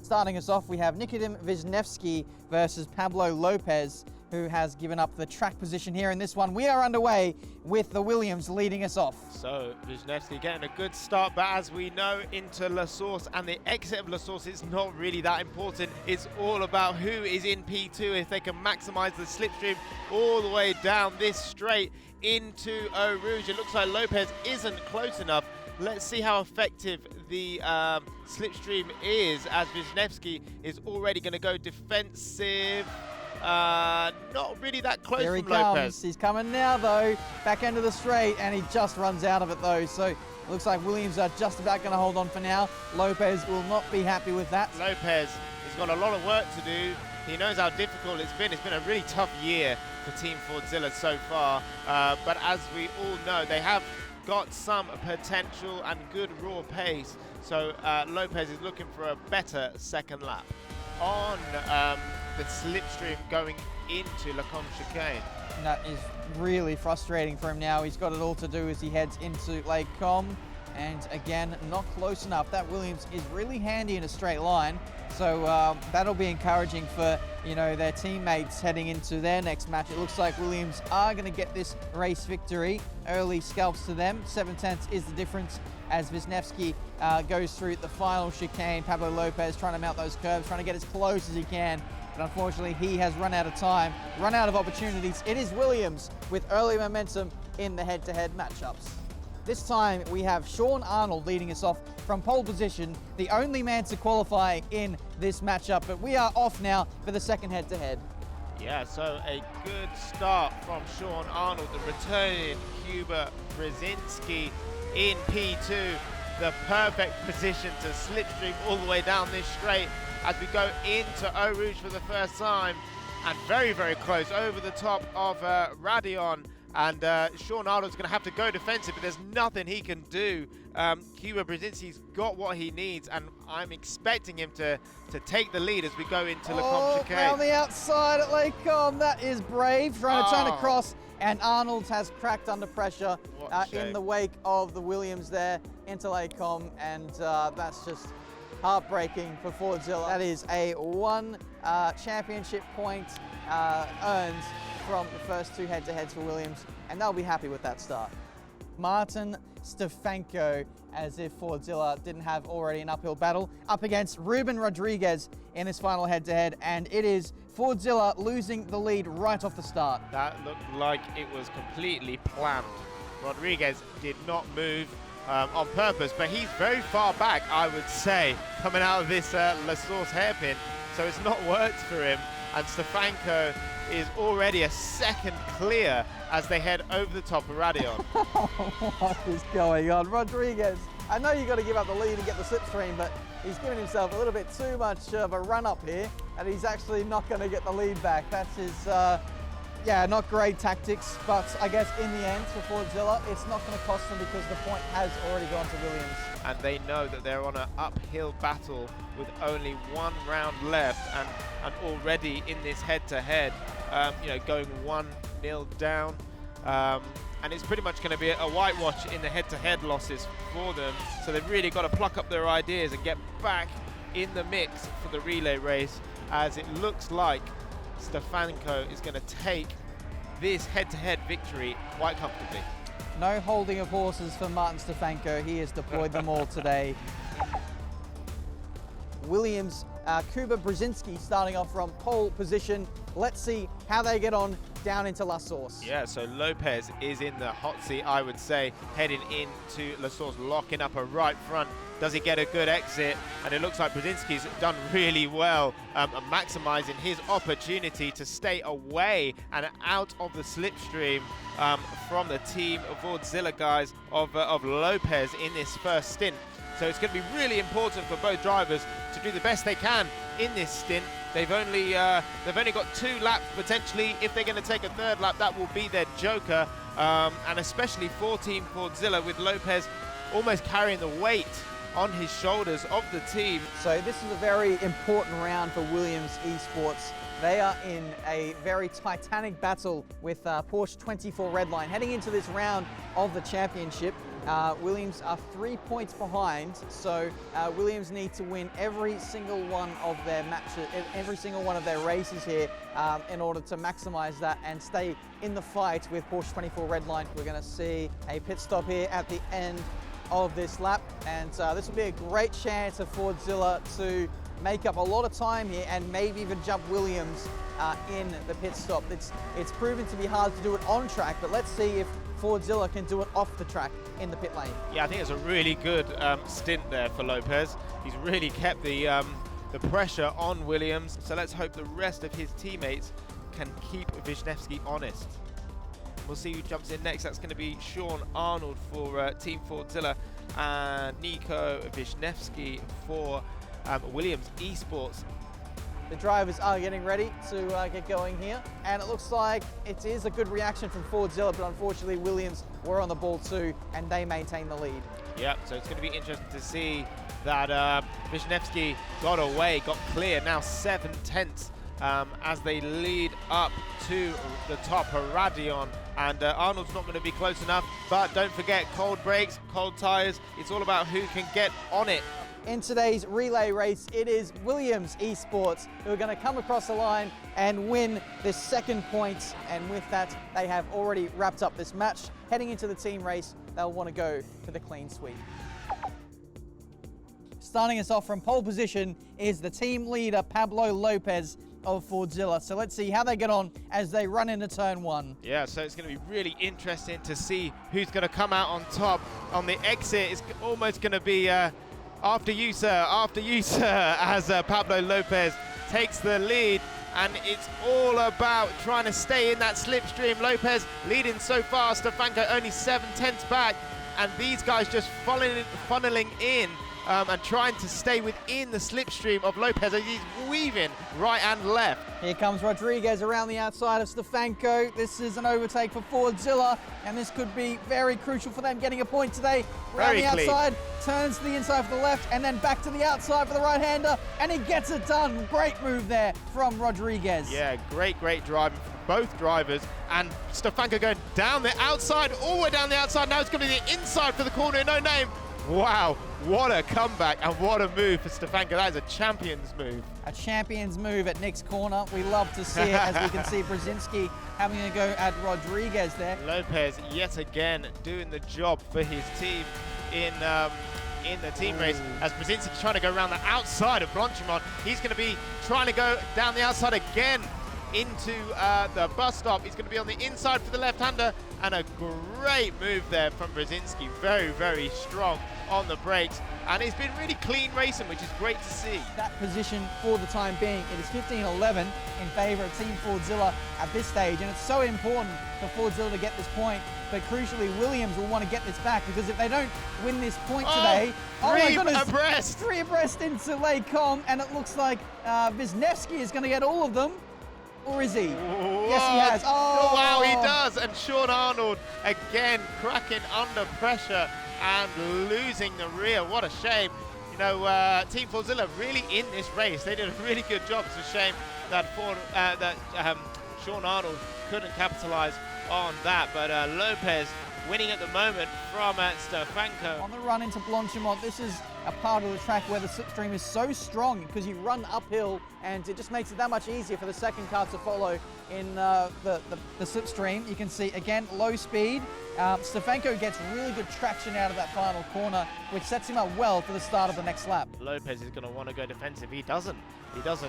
Starting us off, we have Nikodem Wisniewski versus Pablo Lopez, who has given up the track position here in this one. We are underway with the Williams leading us off. So Wisniewski getting a good start, but as we know, into La Source and the exit of La Source is not really that important. It's all about who is in P2, if they can maximize the slipstream all the way down this straight into Eau Rouge. It looks like Lopez isn't close enough. Let's see how effective the slipstream is, as Wisniewski is already going to go defensive. Not really that close Here he from comes. Lopez. He's coming now though, back end of the straight, and he just runs out of it though. So it looks like Williams are just about going to hold on for now. Lopez will not be happy with that. Lopez has got a lot of work to do. He knows how difficult it's been. It's been a really tough year for Team Fordzilla so far. But as we all know, they have got some potential and good raw pace. So Lopez is looking for a better second lap. On the slipstream going into Laguna Seca. That is really frustrating for him now. He's got it all to do as he heads into Lake Com. And again, not close enough. That Williams is really handy in a straight line. So that'll be encouraging for, their teammates heading into their next match. It looks like Williams are going to get this race victory. Early scalps to them. 7/10 is the difference as Wisniewski goes through the final chicane. Pablo Lopez trying to mount those curves, trying to get as close as he can. But unfortunately, he has run out of time, run out of opportunities. It is Williams with early momentum in the head-to-head matchups. This time we have Sean Arnold leading us off from pole position, the only man to qualify in this matchup. But we are off now for the second head-to-head. Yeah, so a good start from Sean Arnold, the returning Cuba Brzezinski in P2. The perfect position to slipstream all the way down this straight as we go into Eau Rouge for the first time. And very, very close over the top of Radion. And Sean Arnold's going to have to go defensive, but there's nothing he can do. Cuba Brzezinski's got what he needs, and I'm expecting him to take the lead as we go into Laguna Seca. On the outside at Lake Com, that is brave, trying to turn across, and Arnold has cracked under pressure in the wake of the Williams there into Lake Com, and that's just heartbreaking for Fordzilla. That is a one championship point earned from the first two head-to-heads for Williams, and they'll be happy with that start. Martin Stefanko, as if Fordzilla didn't have already an uphill battle, up against Ruben Rodriguez in this final head-to-head, and it is Fordzilla losing the lead right off the start. That looked like it was completely planned. Rodriguez did not move on purpose, but he's very far back, I would say, coming out of this La Source hairpin, so it's not worked for him, and Stefanko is already a second clear as they head over the top of Radion. What is going on? Rodriguez, I know you've got to give up the lead and get the slipstream, but he's giving himself a little bit too much of a run up here, and he's actually not going to get the lead back. That's his, not great tactics, but I guess in the end for Fordzilla, it's not going to cost them because the point has already gone to Williams. And they know that they're on an uphill battle with only one round left, and already in this head-to-head, going 1-0 down, and it's pretty much going to be a whitewash in the head-to-head losses for them. So they've really got to pluck up their ideas and get back in the mix for the relay race, as it looks like Stefanko is going to take this head-to-head victory quite comfortably. No holding of horses for Martin Stefanko. He has deployed them all today. Williams, Cuba Brzezinski starting off from pole position. Let's see how they get on down into La Source. Yeah, so Lopez is in the hot seat, I would say, heading into La Source, locking up a right front. Does he get a good exit? And it looks like Brzezinski's done really well, maximizing his opportunity to stay away and out of the slipstream from the Team Fordzilla guys of Lopez in this first stint. So it's going to be really important for both drivers to do the best they can in this stint. They've only got 2 laps potentially. If they're going to take a third lap, that will be their joker, and especially for Team Fordzilla with Lopez almost carrying the weight on his shoulders of the team. So this is a very important round for Williams Esports. They are in a very titanic battle with Porsche 24 Redline heading into this round of the championship. Williams are 3 points behind, so Williams need to win every single one of their matches, every single one of their races here in order to maximize that and stay in the fight with Porsche 24 Redline. We're going to see a pit stop here at the end of this lap, and this will be a great chance for Fordzilla to make up a lot of time here and maybe even jump Williams in the pit stop. It's proven to be hard to do it on track, but let's see if Fordzilla can do it off the track in the pit lane. Yeah, I think it's a really good stint there for Lopez. He's really kept the pressure on Williams, so let's hope the rest of his teammates can keep Wisniewski honest. We'll see who jumps in next. That's going to be Sean Arnold for Team Fordzilla and Nico Wisniewski for Williams Esports. The drivers are getting ready to get going here, and it looks like it is a good reaction from Fordzilla, but unfortunately Williams were on the ball too, and they maintain the lead. Yep, so it's going to be interesting to see that Wisniewski got away, got clear, now 7/10 as they lead up to the top of Radion, and Arnold's not going to be close enough, but don't forget, cold brakes, cold tyres, it's all about who can get on it. In today's relay race, it is Williams Esports who are going to come across the line and win this second point, and with that, they have already wrapped up this match. Heading into the team race, they'll want to go for the clean sweep. Starting us off from pole position is the team leader, Pablo Lopez of Fordzilla. So let's see how they get on as they run into turn one. Yeah, so it's going to be really interesting to see who's going to come out on top. On the exit, it's almost going to be after you, sir, as Pablo Lopez takes the lead, and it's all about trying to stay in that slipstream. Lopez leading so far, Stefanko only 7/10 back, and these guys just funneling in and trying to stay within the slipstream of Lopez as he's weaving right and left. Here comes Rodriguez around the outside of Stefanko. This is an overtake for Fordzilla, and this could be very crucial for them getting a point today. Around the outside, turns to the inside for the left, and then back to the outside for the right-hander, and he gets it done. Great move there from Rodriguez. Yeah, great driving from both drivers, and Stefanko going down the outside, all the way down the outside. Now it's going to be the inside for the corner, no name. Wow, what a comeback and what a move for Stefanko. That is a champion's move. A champion's move at Nick's corner. We love to see it, as we can see Brzezinski having a go at Rodriguez there. Lopez yet again doing the job for his team in the team race, as Brzezinski trying to go around the outside of Blanchimont. He's going to be trying to go down the outside again into the bus stop. He's going to be on the inside for the left-hander, and a great move there from Brzezinski. Very strong on the brakes, and it's been really clean racing, which is great to see. That position for the time being, it is 15-11 in favour of Team Fordzilla at this stage, and it's so important for Fordzilla to get this point, but crucially Williams will want to get this back, because if they don't win this point today, three abreast into Lake Com, and it looks like Wisniewski is going to get all of them. Or is he? What? Yes, he has. Oh, wow, he does. And Sean Arnold again cracking under pressure and losing the rear. What a shame. You know, Team Fordzilla really in this race. They did a really good job. It's a shame that Sean Arnold couldn't capitalize on that. But Lopez winning at the moment from Stefanko. On the run into Blanchimont, this is a part of the track where the slipstream is so strong because you run uphill, and it just makes it that much easier for the second car to follow in the slipstream. You can see, again, low speed. Stefanko gets really good traction out of that final corner, which sets him up well for the start of the next lap. Lopez is going to want to go defensive. He doesn't.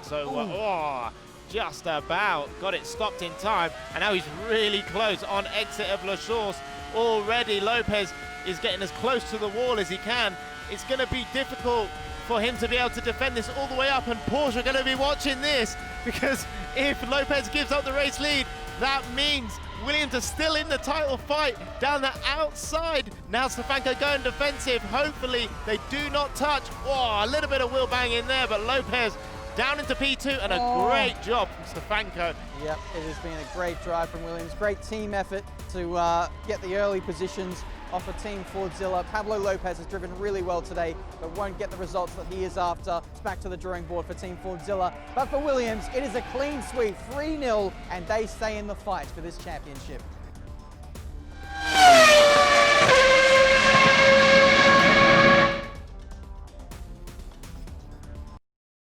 So, just about got it stopped in time, and now he's really close on exit of La Chance. Already Lopez is getting as close to the wall as he can. It's going to be difficult for him to be able to defend this all the way up, and Porsche are going to be watching this, because if Lopez gives up the race lead, that means Williams are still in the title fight down the outside. Now Stefanko going defensive. Hopefully they do not touch. Oh, a little bit of wheel bang in there, but Lopez down into P2, and a great job from Stefanko. Yep, it has been a great drive from Williams. Great team effort to get the early positions off of Team Fordzilla. Pablo Lopez has driven really well today, but won't get the results that he is after. It's back to the drawing board for Team Fordzilla. But for Williams, it is a clean sweep, 3-0, and they stay in the fight for this championship.